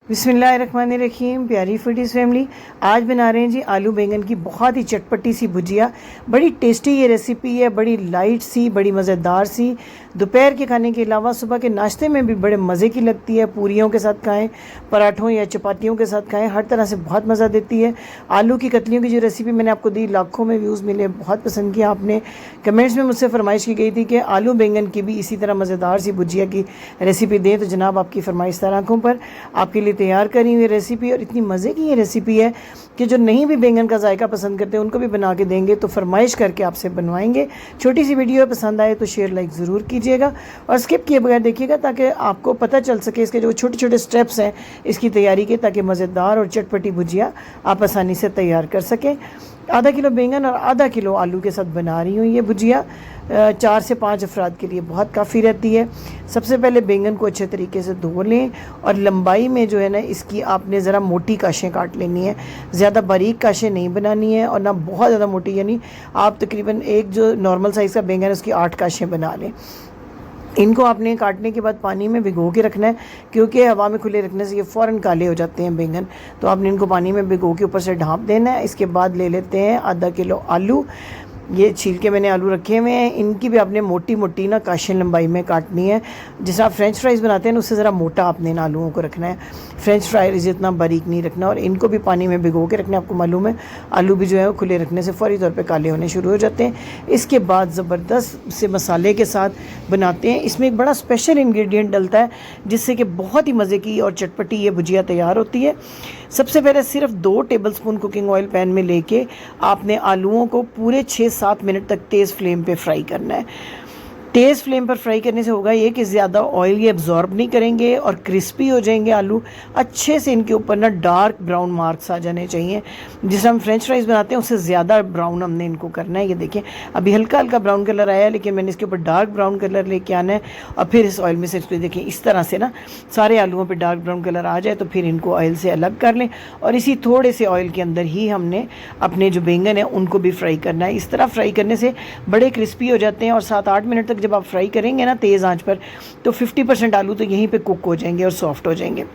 बिस्मिल्लाहिर्रहमानिर्रहीम। प्यारी foodies family, आज बना रहे हैं जी आलू बैंगन की बहुत ही चटपटी सी भुजिया। बड़ी टेस्टी ये रेसिपी है, बड़ी लाइट सी, बड़ी मज़ेदार सी। दोपहर के खाने के अलावा सुबह के नाश्ते में भी बड़े मज़े की लगती है। पूरियों के साथ खाएं, पराठों या चपातियों के साथ खाएं, हर तरह से बहुत मज़ा देती है। आलू की कतलियों की जो रेसिपी मैंने आपको दी, लाखों में व्यूज़ मिले, बहुत पसंद किया आपने। कमेंट्स में मुझसे फरमाइश की गई थी कि आलू बैंगन की भी इसी तरह मज़ेदार सी भुजिया की रेसिपी दें, तो जनाब आपकी फरमाइश आंखों पर आपके लिए तैयार करी हुई रेसिपी। और इतनी मज़े की ये रेसिपी है कि जो नहीं भी बैंगन का जायका पसंद करते हैं उनको भी बना के देंगे, तो फरमाइश करके आपसे बनवाएंगे। छोटी सी वीडियो पसंद आए तो शेयर लाइक ज़रूर कीजिएगा और स्किप किए बगैर देखिएगा, ताकि आपको पता चल सके इसके जो छोटे छोटे स्टेप्स हैं इसकी तैयारी के, ताकि मज़ेदार और चटपटी भुजिया आप आसानी से तैयार कर सकें। आधा किलो बैंगन और आधा किलो आलू के साथ बना रही हूँ ये भुजिया। 4 से 5 अफराद के लिए बहुत काफ़ी रहती है। सबसे पहले बैंगन को अच्छे तरीके से धो लें और लंबाई में जो है ना इसकी आपने ज़रा मोटी काशें काट लेनी है। ज़्यादा बारीक काशें नहीं बनानी है और ना बहुत ज़्यादा मोटी, यानी आप तकरीबन एक जो नॉर्मल साइज़ का बैंगन है उसकी 8 काशें बना लें। इनको आपने काटने के बाद पानी में भिगो के रखना है, क्योंकि हवा में खुले रखने से ये फ़ौरन काले हो जाते हैं बैंगन। तो आपने इनको पानी में भिगो के ऊपर से ढाँप देना है। इसके बाद ले लेते हैं आधा किलो आलू। ये छील के मैंने आलू रखे हुए हैं। इनकी भी आपने मोटी मोटी ना काशें लंबाई में काटनी है। जिस आप फ्रेंच फ्राइज़ बनाते हैं ना उससे ज़रा मोटा आपने इन आलूओं को रखना है। फ्रेंच फ्राइज़ इतना बारीक नहीं रखना। और इनको भी पानी में भिगो के रखना है। आपको मालूम है आलू भी जो है वो खुले रखने से फौरी तौर पे काले होने शुरू हो जाते हैं। इसके बाद ज़बरदस्त से मसाले के साथ बनाते हैं। इसमें एक बड़ा स्पेशल इंग्रेडिएंट डलता है जिससे कि बहुत ही मज़े की और चटपटी ये भुजिया तैयार होती है। सबसे पहले सिर्फ 2 टेबलस्पून कुकिंग ऑयल पैन में लेके आपने आलूओं को पूरे 6-7 मिनट तक तेज़ फ्लेम पे फ्राई करना है। तेज़ फ्लेम पर फ्राई करने से होगा ये कि ज़्यादा ऑयल ये एब्जॉर्ब नहीं करेंगे और क्रिस्पी हो जाएंगे आलू। अच्छे से इनके ऊपर ना डार्क ब्राउन मार्क्स आ जाने चाहिए। जिसे हम फ्रेंच फ्राइज़ बनाते हैं उससे ज़्यादा ब्राउन हमने इनको करना है। ये देखें अभी हल्का हल्का ब्राउन कलर आया है, लेकिन मैंने इसके ऊपर डार्क ब्राउन कलर लेके आना है। और फिर इस ऑयल में से इसको देखें इस तरह से ना सारे आलूओं पर डार्क ब्राउन कलर आ जाए तो फिर इनको ऑयल से अलग कर लें। और इसी थोड़े से ऑयल के अंदर ही हमने अपने जो बैंगन है उनको भी फ्राई करना है। इस तरह फ्राई करने से बड़े क्रिस्पी हो जाते हैं। और 7-8 मिनट तक जब आप फ्राई करेंगे ना तेज़ आंच पर, तो 50% आलू तो यहीं पे कुक हो जाएंगे और सॉफ्ट हो जाएंगे।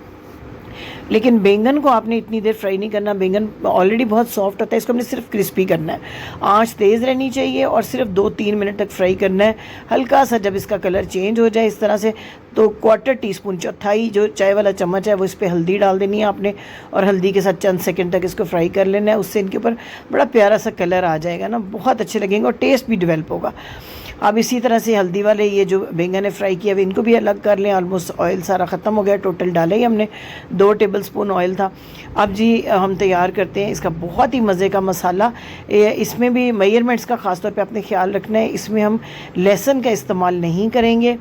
लेकिन बैंगन को आपने इतनी देर फ्राई नहीं करना। बैंगन ऑलरेडी बहुत सॉफ्ट होता है, इसको हमने सिर्फ क्रिस्पी करना है। आंच तेज़ रहनी चाहिए और सिर्फ 2-3 मिनट तक फ्राई करना है। हल्का सा जब इसका कलर चेंज हो जाए इस तरह से, तो 1/4 टीस्पून, चौथाई जो चाय वाला चम्मच है वो इस पर हल्दी डाल देनी है आपने। और हल्दी के साथ चंद सेकंड तक इसको फ्राई कर लेना है। उससे इनके ऊपर बड़ा प्यारा सा कलर आ जाएगा ना, बहुत अच्छे लगेंगे और टेस्ट भी डेवलप होगा। अब इसी तरह से हल्दी वाले ये जो बैंगन है फ्राई किया, अब इनको भी अलग कर लें। ऑलमोस्ट ऑयल सारा ख़त्म हो गया, टोटल डाला ही हमने 2 टेबलस्पून ऑयल था। अब जी हम तैयार करते हैं इसका बहुत ही मज़े का मसाला। इसमें भी मेजरमेंट्स का ख़ास तौर पे आपने ख्याल रखना है। इसमें हम लहसुन का इस्तेमाल नहीं करेंगे,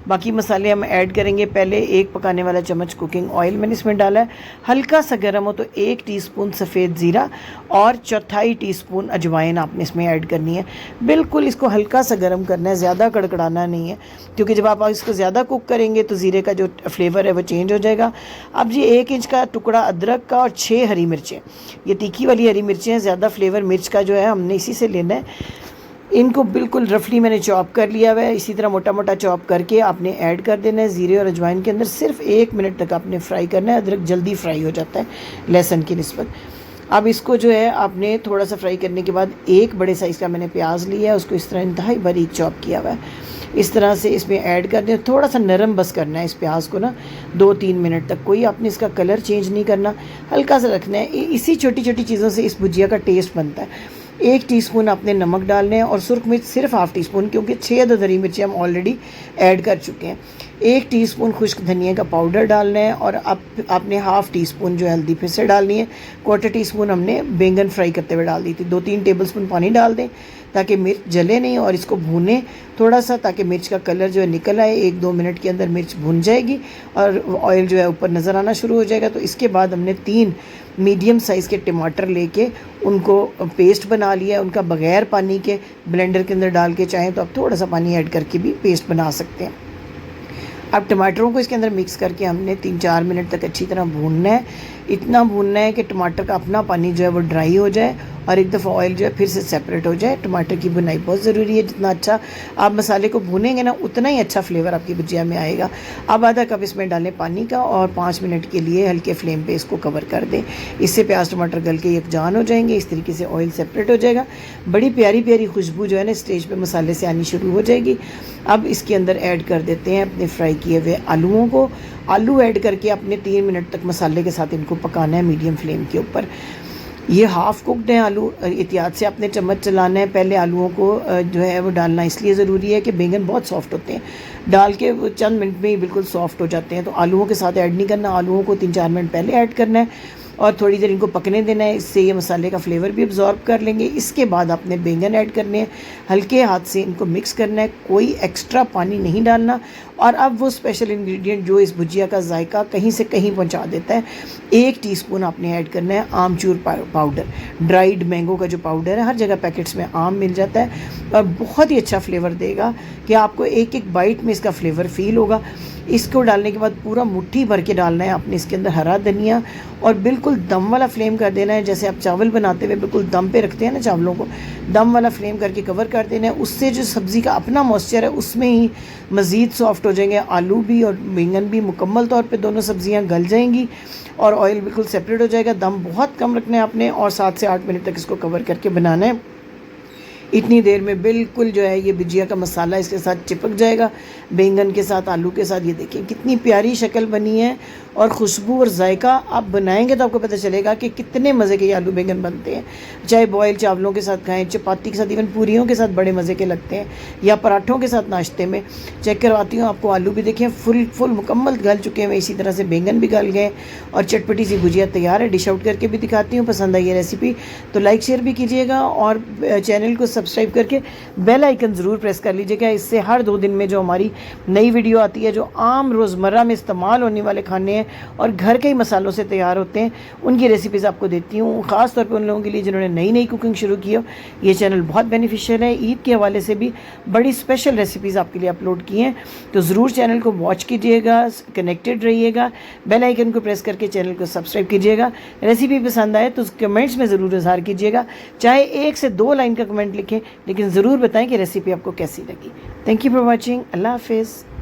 बाकी मसाले हम ऐड करेंगे। पहले 1 पकाने वाला चम्मच कुकिंग ऑयल मैंने इसमें डाला है। हल्का सा गर्म हो तो 1 टीस्पून सफ़ेद ज़ीरा और चौथाई टीस्पून अजवाइन आपने इसमें ऐड करनी है। बिल्कुल इसको हल्का सा गर्म करना है, ज़्यादा कड़कड़ाना नहीं है, क्योंकि जब आप इसको ज़्यादा कुक करेंगे तो ज़ीरे का जो फ्लेवर है वो चेंज हो जाएगा। अब जी 1 इंच का टुकड़ा अदरक का और 6 हरी मिर्चें, ये तीखी वाली हरी मिर्चें हैं। ज़्यादा फ्लेवर मिर्च का जो है हमने इसी से लेना है। इनको बिल्कुल रफली मैंने चॉप कर लिया हुआ है। इसी तरह मोटा मोटा चॉप करके आपने ऐड कर देना है। ज़ीरे और अजवाइन के अंदर सिर्फ 1 मिनट तक आपने फ्राई करना है। अदरक जल्दी फ्राई हो जाता है लहसुन की निस्बत। अब इसको जो है आपने थोड़ा सा फ्राई करने के बाद 1 बड़े साइज़ का मैंने प्याज लिया है, उसको इस तरह इंतहाई बारीक चॉप किया हुआ है। इस तरह से इसमें ऐड कर दें। थोड़ा सा नरम बस करना है इस प्याज को ना, 2-3 मिनट तक। कोई आपने इसका कलर चेंज नहीं करना, हल्का सा रखना है। इसी छोटी छोटी चीज़ों से इस भुजिया का टेस्ट बनता है। 1 टीस्पून आपने नमक डालने हैं और सुरख मिर्च सिर्फ ½ टीस्पून, क्योंकि 6 अदद हरी मिर्ची हम ऑलरेडी ऐड कर चुके हैं। 1 टीस्पून खुश्क धनिया का पाउडर डालना है और अब आपने ½ टीस्पून जो हल्दी फिर से डालनी है। 1/4 टीस्पून हमने बैंगन फ्राई करते हुए डाल दी थी। 2-3 टेबलस्पून पानी डाल दें ताकि मिर्च जले नहीं, और इसको भूनें थोड़ा सा ताकि मिर्च का कलर जो है निकल आए। 1-2 मिनट के अंदर मिर्च भुन जाएगी और ऑयल जो है ऊपर नज़र आना शुरू हो जाएगा। तो इसके बाद हमने 3 मीडियम साइज़ के टमाटर लेके उनको पेस्ट बना लिया है। उनका बग़ैर पानी के ब्लेंडर के अंदर डाल के, चाहें तो आप थोड़ा सा पानी ऐड करके भी पेस्ट बना सकते हैं। अब टमाटरों को इसके अंदर मिक्स करके हमने 3-4 मिनट तक अच्छी तरह भूनना है। इतना भूनना है कि टमाटर का अपना पानी जो है वो ड्राई हो जाए और एक दफ़ा ऑयल जो है फिर से सेपरेट हो जाए। टमाटर की भुनाई बहुत ज़रूरी है, जितना अच्छा आप मसाले को भूनेंगे ना उतना ही अच्छा फ्लेवर आपकी भुजिया में आएगा। अब आधा कप इसमें डालें पानी का और 5 मिनट के लिए हल्के फ्लेम पे इसको कवर कर दें। इससे प्याज टमाटर गल के यकजान हो जाएंगे। इस तरीके से ऑयल सेपरेट हो जाएगा। बड़ी प्यारी प्यारी खुशबू जो है ना स्टेज पे मसाले से आनी शुरू हो जाएगी। अब इसके अंदर ऐड कर देते हैं अपने फ्राई किए हुए आलूओं को। आलू ऐड करके अपने 3 मिनट तक मसाले के साथ इनको पकाना है मीडियम फ्लेम के ऊपर। ये हाफ़ कुकड है आलू, एहतियात से आपने चम्मच चलाना है। पहले आलूओं को जो है वो डालना इसलिए ज़रूरी है कि बैंगन बहुत सॉफ्ट होते हैं, डाल के वो चंद मिनट में ही बिल्कुल सॉफ्ट हो जाते हैं। तो आलूओं के साथ ऐड नहीं करना, आलूओं को 3-4 मिनट पहले ऐड करना है और थोड़ी देर इनको पकने देना है। इससे ये मसाले का फ्लेवर भी अब्जॉर्ब कर लेंगे। इसके बाद आपने बैंगन ऐड करने हैं, हल्के हाथ से इनको मिक्स करना है, कोई एक्स्ट्रा पानी नहीं डालना। और अब वो स्पेशल इंग्रेडिएंट जो इस भुजिया का जायका कहीं से कहीं पहुंचा देता है, 1 टीस्पून आपने ऐड करना है आमचूर पाउडर। ड्राइड मैंगो का जो पाउडर है, हर जगह पैकेट्स में आम मिल जाता है और बहुत ही अच्छा फ्लेवर देगा कि आपको एक एक बाइट में इसका फ्लेवर फील होगा। इसको डालने के बाद पूरा मुट्ठी भर के डालना है आपने इसके अंदर हरा धनिया और बिल्कुल दम वाला फ्लेम कर देना है। जैसे आप चावल बनाते हुए बिल्कुल दम पे रखते हैं ना चावलों को, दम वाला फ्लेम करके कवर कर देना है। उससे जो सब्ज़ी का अपना मॉइस्चर है उसमें ही मज़ीद सॉफ्ट हो जाएंगे आलू भी और बैंगन भी। मुकम्मल तौर पे दोनों सब्ज़ियां गल जाएंगी और ऑयल बिल्कुल सेपरेट हो जाएगा। दम बहुत कम रखना है आपने और 7 से 8 मिनट तक इसको कवर करके बनाना है। इतनी देर में बिल्कुल जो है ये भुजिया का मसाला इसके साथ चिपक जाएगा, बैंगन के साथ आलू के साथ। ये देखिए कितनी प्यारी शक्ल बनी है और खुशबू और जायका आप बनाएंगे तो आपको पता चलेगा कि कितने मज़े के ये आलू बैंगन बनते हैं। चाहे बॉयल चावलों के साथ खाएं, चपाती के साथ, इवन पूरियों के साथ बड़े मज़े के लगते हैं, या पराठों के साथ नाश्ते में। चेक करवाती हूँ आपको, आलू भी देखें फुल मुकम्मल गल चुके हैं, इसी तरह से बैंगन भी गल गए और चटपटी सी भुजिया तैयार है। डिश आउट करके भी दिखाती हूँ। पसंद आई ये रेसिपी तो लाइक शेयर भी कीजिएगा और चैनल को सब्सक्राइब करके बेल आइकन ज़रूर प्रेस कर लीजिएगा। इससे हर 2 दिन में जो हमारी नई वीडियो आती है, जो आम रोज़मर्रा में इस्तेमाल होने वाले खाने हैं और घर के ही मसालों से तैयार होते हैं, उनकी रेसिपीज़ आपको देती हूँ। ख़ास तौर पे उन लोगों के लिए जिन्होंने नई कुकिंग शुरू की हो, ये चैनल बहुत बेनिफिशियल है। ईद के हवाले से भी बड़ी स्पेशल रेसिपीज़ आपके लिए अपलोड की हैं, तो ज़रूर चैनल को वॉच कीजिएगा, कनेक्टेड रहिएगा, बेल आइकन को प्रेस करके चैनल को सब्सक्राइब कीजिएगा। रेसिपी पसंद आए तो कमेंट्स में ज़रूर इज़हार कीजिएगा, चाहे 1 से 2 लाइन का कमेंट लिखें, लेकिन ज़रूर बताएं कि रेसिपी आपको कैसी लगी। Thank you for watching. अल्लाह हाफिज़।